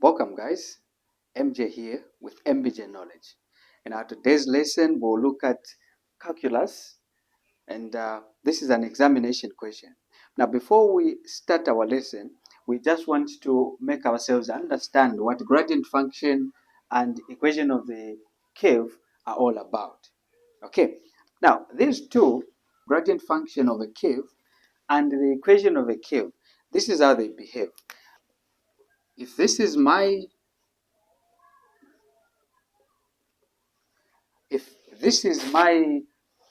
Welcome, guys. MJ here with MBJ Knowledge. In our today's lesson, we'll look at calculus, and this is an examination question. Now, before we start our lesson, we just want to make ourselves understand what gradient function and equation of the curve are all about. Okay. Now, these two, gradient function of a curve and the equation of a curve, this is how they behave. If this is my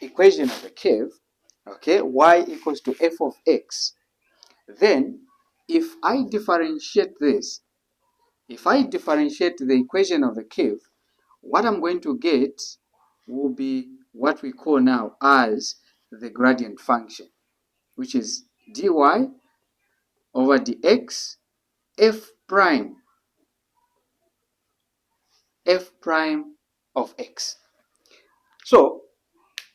equation of a curve, okay, y equals to f of x, then if I differentiate the equation of the curve, what I'm going to get will be what we call now as the gradient function, which is dy over dx f prime of x. So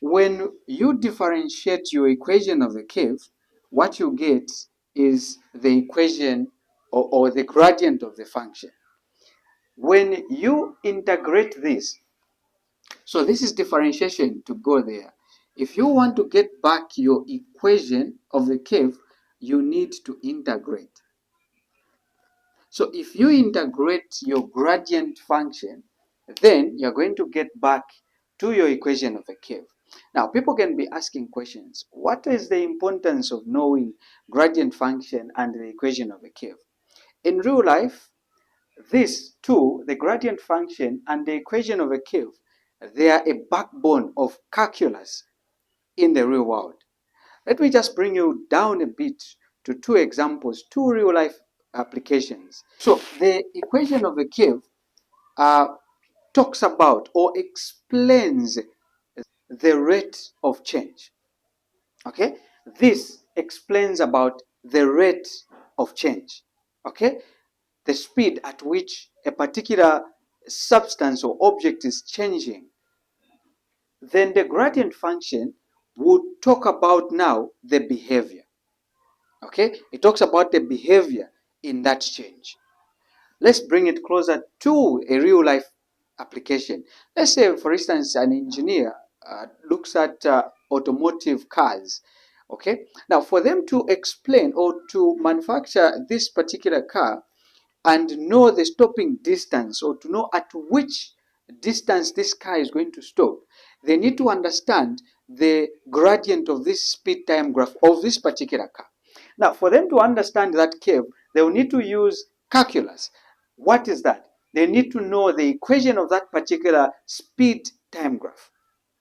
when you differentiate your equation of the curve, what you get is the equation or the gradient of the function. When you integrate this, so this is differentiation to go there. If you want to get back your equation of the curve, you need to integrate. So if you integrate your gradient function, then you're going to get back to your equation of the curve. Now, people can be asking questions. What is the importance of knowing gradient function and the equation of a curve? In real life, these two, the gradient function and the equation of a curve, they are a backbone of calculus in the real world. Let me just bring you down a bit to two examples, two real life applications. So the equation of a curve talks about or explains the rate of change. Okay, this explains about the rate of change. Okay, the speed at which a particular substance or object is changing. Then the gradient function would talk about now the behavior. Okay, it talks about the behavior in that change. Let's bring it closer to a real life application. Let's say, for instance, an engineer looks at automotive cars. Okay, now for them to explain or to manufacture this particular car and know the stopping distance, or to know at which distance this car is going to stop, they need to understand the gradient of this speed time graph of this particular car. Now, for them to understand that curve, they will need to use calculus. What is that? They need to know the equation of that particular speed time graph.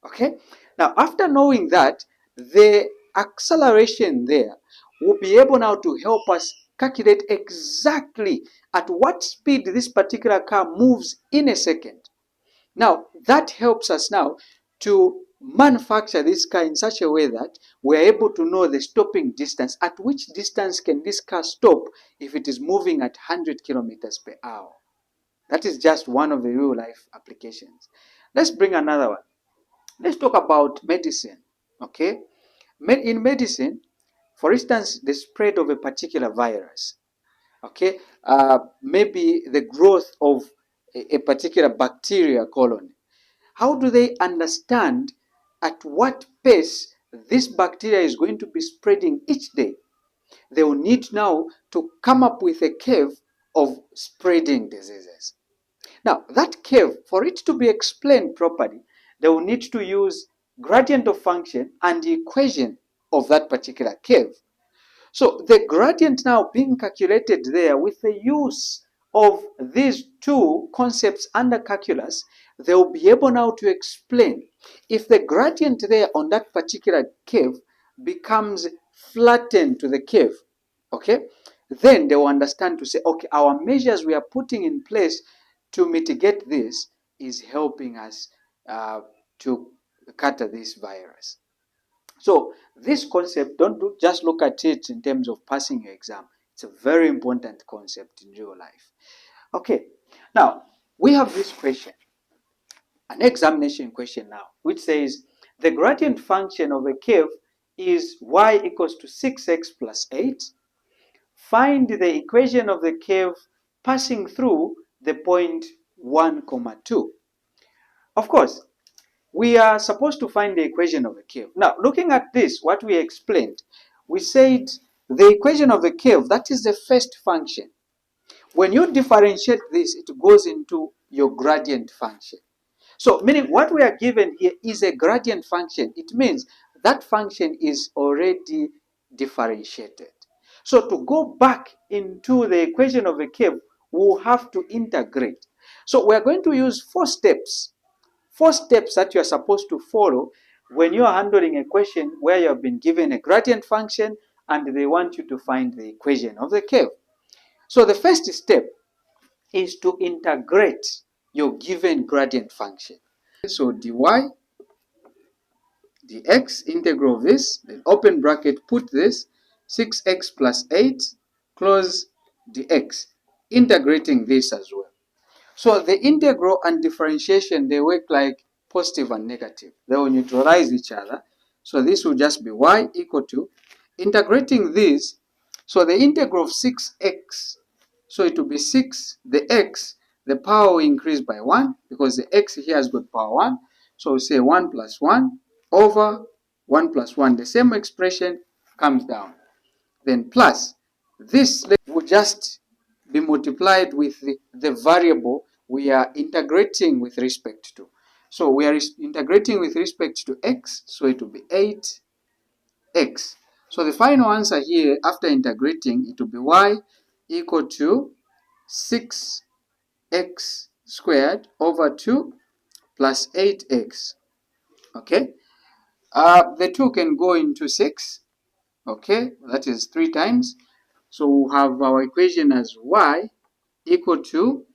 Okay? Now, after knowing that, the acceleration there will be able now to help us calculate exactly at what speed this particular car moves in a second. Now, that helps us now to manufacture this car in such a way that we're able to know the stopping distance. At which distance can this car stop if it is moving at 100 kilometers per hour? That is just one of the real life applications. Let's bring another one. Let's talk about medicine. Okay, in medicine, for instance, the spread of a particular virus. Okay, maybe the growth of a particular bacteria colony. How do they understand at what pace this bacteria is going to be spreading each day? They will need now to come up with a curve of spreading diseases. Now, that curve, for it to be explained properly, they will need to use gradient of function and the equation of that particular curve. So the gradient now being calculated there with the use of these two concepts under calculus, they will be able now to explain if the gradient there on that particular curve becomes flattened to the curve, okay, then they will understand to say, okay, our measures we are putting in place to mitigate this is helping us to counter this virus. So this concept, don't just look at it in terms of passing your exam. It's a very important concept in real life. Okay, now we have this question, an examination question now, which says the gradient function of a curve is y equals to 6x plus 8. Find the equation of the curve passing through the point 1, 2. Of course, we are supposed to find the equation of the curve. Now, looking at this, what we explained, we said the equation of the curve, that is the first function. When you differentiate this, it goes into your gradient function. So, meaning what we are given here is a gradient function. It means that function is already differentiated. So, to go back into the equation of the curve, we'll have to integrate. So, we are going to use 4 steps. 4 steps that you are supposed to follow when you are handling a question where you have been given a gradient function and they want you to find the equation of the curve. So, the first step is to integrate your given gradient function. So dy dx, integral of this, then open bracket, put this, 6x plus 8, close dx, integrating this as well. So the integral and differentiation, they work like positive and negative. They will neutralize each other. So this will just be y equal to, integrating this, so the integral of 6x, so it will be 6, the x, the power will increase by 1, because the x here has got power 1. So we say 1 plus 1 over 1 plus 1. The same expression comes down. Then plus, this will just be multiplied with the variable we are integrating with respect to. So we are integrating with respect to x, so it will be 8x. So the final answer here, after integrating, it will be y equal to 6x squared over 2 plus 8x. Okay, the 2 can go into 6. Okay, that is 3 times. So we have our equation as y equal to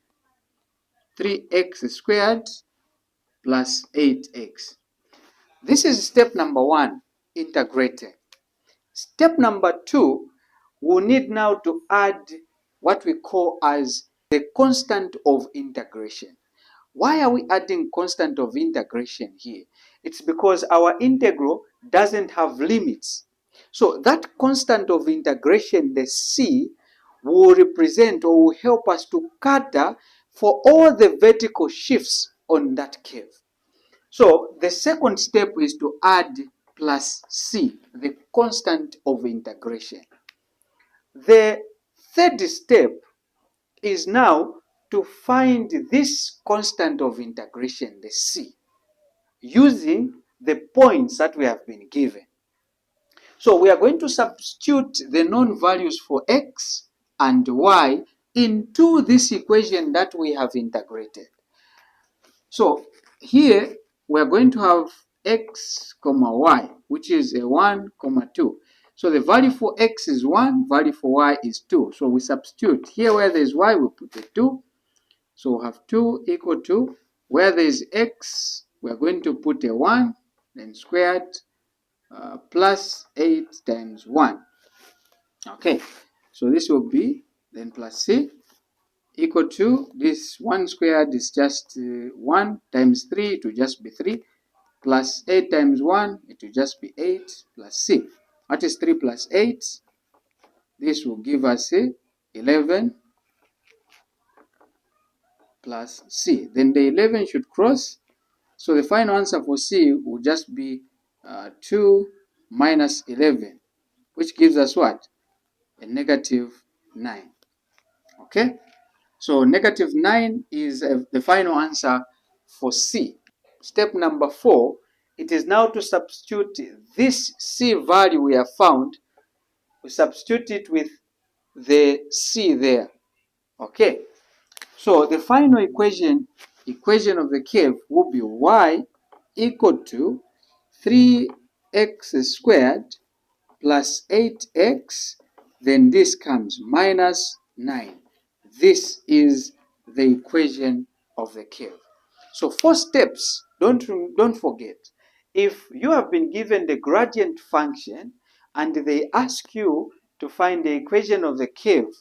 3x squared plus 8x. This is step number 1, integrating. Step number 2, we need now to add what we call as the constant of integration. Why are we adding constant of integration here? It's because our integral doesn't have limits. So that constant of integration, the c, will represent or will help us to cater for all the vertical shifts on that curve. So the second step is to add plus c, the constant of integration. The third step is now to find this constant of integration, the c, using the points that we have been given. So we are going to substitute the known values for x and y into this equation that we have integrated. So here we are going to have x comma y, which is a 1 comma 2. So the value for x is 1, value for y is 2. So we substitute here where there is y, we put a 2. So we have 2 equal to, where there is x, we are going to put a 1, then squared, plus 8 times 1. Okay, so this will be then plus c equal to, this 1 squared is just 1 times 3, it will just be 3, plus 8 times 1, it will just be 8, plus c. What is 3 plus 8? This will give us 11 plus c. Then the 11 should cross. So the final answer for c will just be 2 minus 11, which gives us what? A negative 9. Okay? So negative 9 is the final answer for c. Step number 4, it is now to substitute this c value we have found. We substitute it with the c there. Okay? So the final equation of the curve will be y equal to 3x squared plus 8x, then this comes minus 9. This is the equation of the curve. So 4 steps, don't forget. If you have been given the gradient function and they ask you to find the equation of the curve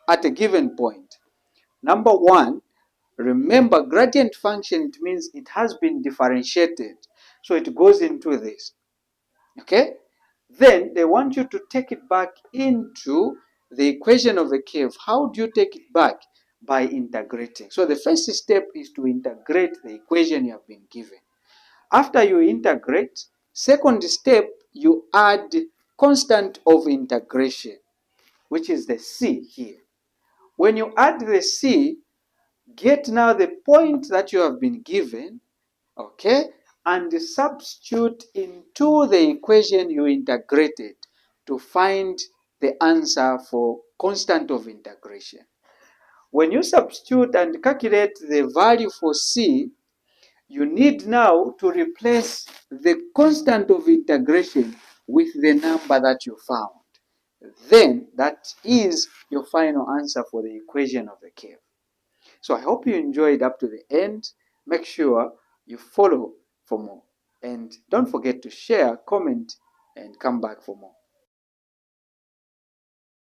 at a given point, number 1, remember gradient function, it means it has been differentiated. So it goes into this. Okay? Then they want you to take it back into the equation of the curve, how do you take it back? By integrating. So the first step is to integrate the equation you have been given. After you integrate, second step, you add constant of integration, which is the c here. When you add the c, get now the point that you have been given, okay, and substitute into the equation you integrated to find the answer for constant of integration. When you substitute and calculate the value for c, you need now to replace the constant of integration with the number that you found. Then that is your final answer for the equation of the curve. So I hope you enjoyed up to the end. Make sure you follow for more. And don't forget to share, comment, and come back for more.